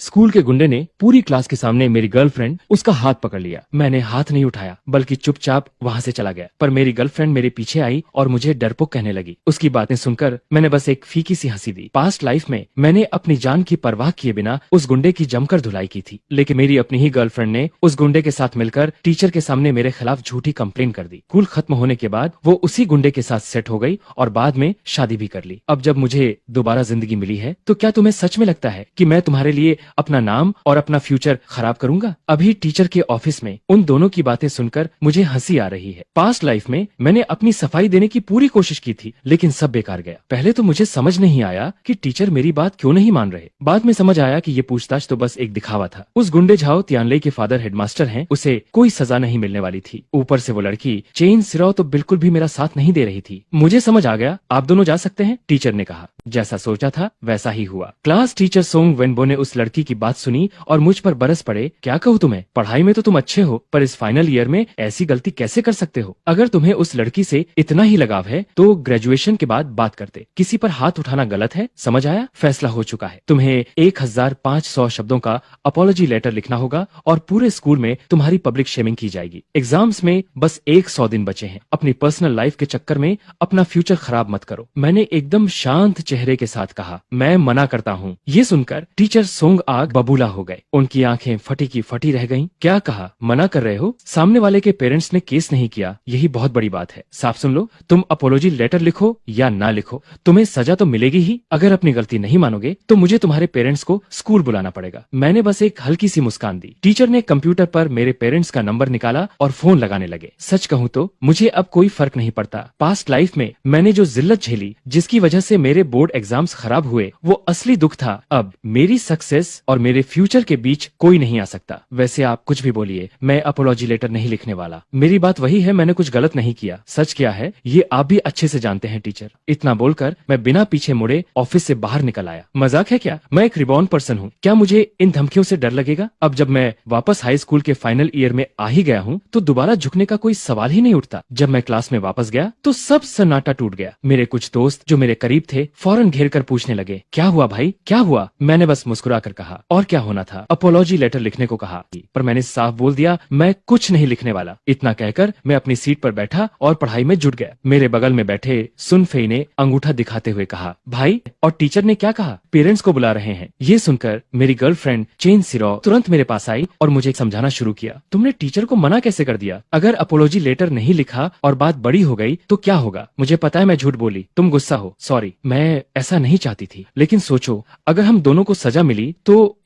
School के गुंडे ने पूरी क्लास के सामने मेरी गर्लफ्रेंड उसका हाथ पकड़ लिया। मैंने हाथ नहीं उठाया बल्कि चुपचाप वहाँ से चला गया, पर मेरी गर्लफ्रेंड मेरे पीछे आई और मुझे डरपोक कहने लगी। उसकी बातें सुनकर मैंने बस एक फीकी सी हंसी दी। पास्ट लाइफ में मैंने अपनी जान की परवाह किए बिना उस गुंडे की जमकर धुलाई की थी, लेकिन मेरी अपनी ही गर्लफ्रेंड ने उस गुंडे के साथ मिलकर टीचर के सामने मेरे खिलाफ झूठी कंप्लेन कर दी। स्कूल खत्म होने के बाद वो उसी गुंडे के साथ सेट हो गई और बाद में शादी भी कर ली। अब जब मुझे दोबारा जिंदगी मिली है तो क्या तुम्हें सच में लगता है कि मैं तुम्हारे लिए अपना नाम और अपना फ्यूचर खराब करूंगा? अभी टीचर के ऑफिस में उन दोनों की बातें सुनकर मुझे हंसी आ रही है। पास्ट लाइफ में मैंने अपनी सफाई देने की पूरी कोशिश की थी, लेकिन सब बेकार गया। पहले तो मुझे समझ नहीं आया कि टीचर मेरी बात क्यों नहीं मान रहे। बाद में समझ आया कि ये पूछताछ तो बस एक दिखावा था। उस गुंडे झाओ तियानले के फादर हेडमास्टर हैं, उसे कोई सजा नहीं मिलने वाली थी। ऊपर से वो लड़की चेन सिराओ तो बिल्कुल भी मेरा साथ नहीं दे रही थी। मुझे समझ आ गया, आप दोनों जा सकते हैं, टीचर ने कहा। जैसा सोचा था वैसा ही हुआ। क्लास टीचर सोंग वेनबो ने उस लड़की की बात सुनी और मुझ पर बरस पड़े। क्या कहूँ तुम्हें, पढ़ाई में तो तुम अच्छे हो, पर इस फाइनल ईयर में ऐसी गलती कैसे कर सकते हो? अगर तुम्हें उस लड़की से इतना ही लगाव है तो ग्रेजुएशन के बाद बात करते। किसी पर हाथ उठाना गलत है, समझ आया? फैसला हो चुका है। तुम्हें 1500 शब्दों का अपॉलॉजी लेटर लिखना होगा और पूरे स्कूल में तुम्हारी पब्लिक शेमिंग की जाएगी। एग्जाम्स में बस 100 दिन बचे हैं। अपनी पर्सनल लाइफ के चक्कर में अपना फ्यूचर खराब मत करो। मैंने एकदम शांत चेहरे के साथ कहा। मैं मना करता हूँ। ये सुनकर टीचर सोंग आग बबूला हो गए। उनकी आंखें फटी की फटी रह गईं। क्या कहा? मना कर रहे हो? सामने वाले के पेरेंट्स ने केस नहीं किया, यही बहुत बड़ी बात है। साफ सुन लो, तुम अपॉलॉजी लेटर लिखो या ना लिखो, तुम्हें सजा तो मिलेगी ही। अगर अपनी गलती नहीं मानोगे तो मुझे तुम्हारे पेरेंट्स को स्कूल बुलाना पड़ेगा। मैंने बस एक हल्की सी मुस्कान दी। टीचर ने कंप्यूटर पर मेरे पेरेंट्स का नंबर निकाला और फोन लगाने लगे। सच कहूँ तो मुझे अब कोई फर्क नहीं पड़ता। पास्ट लाइफ में मैंने जो जिल्लत झेली, जिसकी वजह से मेरे बोर्ड एग्जाम्स खराब हुए, वो असली दुख था। अब मेरी सक्सेस और मेरे फ्यूचर के बीच कोई नहीं आ सकता। वैसे आप कुछ भी बोलिए, मैं अपॉलॉजी लेटर नहीं लिखने वाला। मेरी बात वही है, मैंने कुछ गलत नहीं किया। सच क्या है ये आप भी अच्छे से जानते हैं टीचर। इतना बोलकर मैं बिना पीछे मुड़े ऑफिस से बाहर निकल आया। मजाक है क्या? मैं एक रिबॉर्न पर्सन हूँ, क्या मुझे इन धमकियों से डर लगेगा? अब जब मैं वापस हाई स्कूल के फाइनल ईयर में आ ही गया हूँ तो दोबारा झुकने का कोई सवाल ही नहीं उठता। जब मैं क्लास में वापस गया तो सब सन्नाटा टूट गया। मेरे कुछ दोस्त जो मेरे करीब थे फौरन घेर कर पूछने लगे, क्या हुआ भाई, क्या हुआ? मैंने बस मुस्कुरा कर कहा, और क्या होना था, अपॉलॉजी लेटर लिखने को कहा। पर मैंने साफ बोल दिया, मैं कुछ नहीं लिखने वाला। इतना कहकर मैं अपनी सीट पर बैठा और पढ़ाई में जुट गया। मेरे बगल में बैठे सुन फेई ने अंगूठा दिखाते हुए कहा, भाई, और टीचर ने क्या कहा? पेरेंट्स को बुला रहे हैं। ये सुनकर मेरी गर्लफ्रेंड चेन सिरो तुरंत मेरे पास आई और मुझे समझाना शुरू किया। तुमने टीचर को मना कैसे कर दिया? अगर अपॉलॉजी लेटर नहीं लिखा और बात बड़ी हो गई तो क्या होगा? मुझे पता है मैं झूठ बोली, तुम गुस्सा हो, सॉरी, मैं ऐसा नहीं चाहती थी। लेकिन सोचो, अगर हम दोनों को सजा मिली तो